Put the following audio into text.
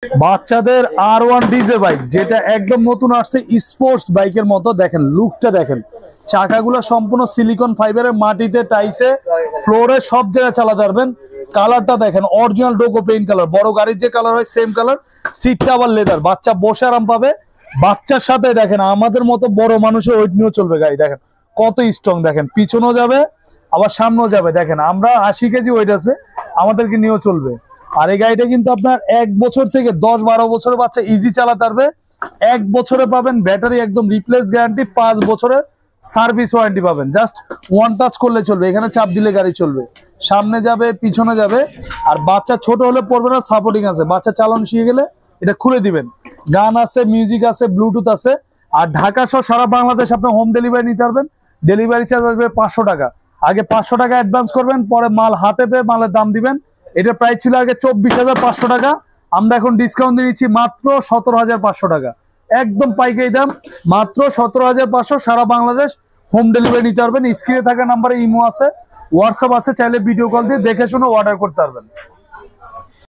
বাচ্চাদের R1 DJ bike, যেটা একদম নতুন আসছে স্পোর্টস বাইকের মতো। দেখেন লুকটা, দেখেন চাকাগুলো সম্পূর্ণ সিলিকন ফাইবারের, মাটিতে টাইসে ফ্লোরে সব জায়গায় চালাতে পারবেন। কালারটা দেখেন অরিজিনাল ডোকো পেইন্ট কালার, বড় গাড়ির যে কালার হয় সেম কালার। সিটটা আবার লেদার, বাচ্চা বসে আরাম পাবে। বাচ্চার সাথে দেখেন আমাদের মতো বড় মানুষের ওয়েট নিয়েও চলবে গাড়ি। দেখেন কত স্ট্রং, দেখেন পিছনেও যাবে আবার সামনেও যাবে। দেখেন আমরা 80 কেজি ওয়েট আছে, আমাদেরকে নিয়েও চলবে। আর এই গাড়িটা কিন্তু আপনার 1 বছর থেকে 10-12 বছরের বাচ্চা ইজি চালাতে পারবে। 1 বছরে পাবেন ব্যাটারি একদম রিপ্লেস গ্যারান্টি, 5 বছরের সার্ভিস ওয়ারেন্টি পাবেন। জাস্ট ওয়ান টাচ করলে চলবে, এখানে চাপ দিলে গাড়ি চলবে, সামনে যাবে পিছনে যাবে। আর বাচ্চা ছোট হলে পড়বে না, সাপোর্টিং আছে। বাচ্চা চালানো শিখে গেলে এটা খুলে দিবেন, গান আছে, মিউজিক আছে, ব্লুটুথ আছে। আর ঢাকা সহ সারা বাংলাদেশ আপনি হোম ডেলিভারি নিতে পারবেন। ডেলিভারি চার্জ আসবে 500 টাকা। আগে 500 টাকা অ্যাডভান্স করবেন, পরে মাল হাতে পেয়ে মালের দাম দিবেন। এটা প্রাইস ছিল আগে 24,500 টাকা, আমরা এখন ডিসকাউন্ট দিয়ে দিচ্ছি মাত্র 17,500 টাকা। একদম পাইকারি দাম, মাত্র 17,500। সারা বাংলাদেশ হোম ডেলিভারি নিতে পারবেন। স্ক্রিনে থাকা নাম্বারে ইমো আছে, হোয়াটসঅ্যাপ আছে, চাইলে ভিডিও কল দিয়ে দেখে শুনে অর্ডার করতে পারবেন।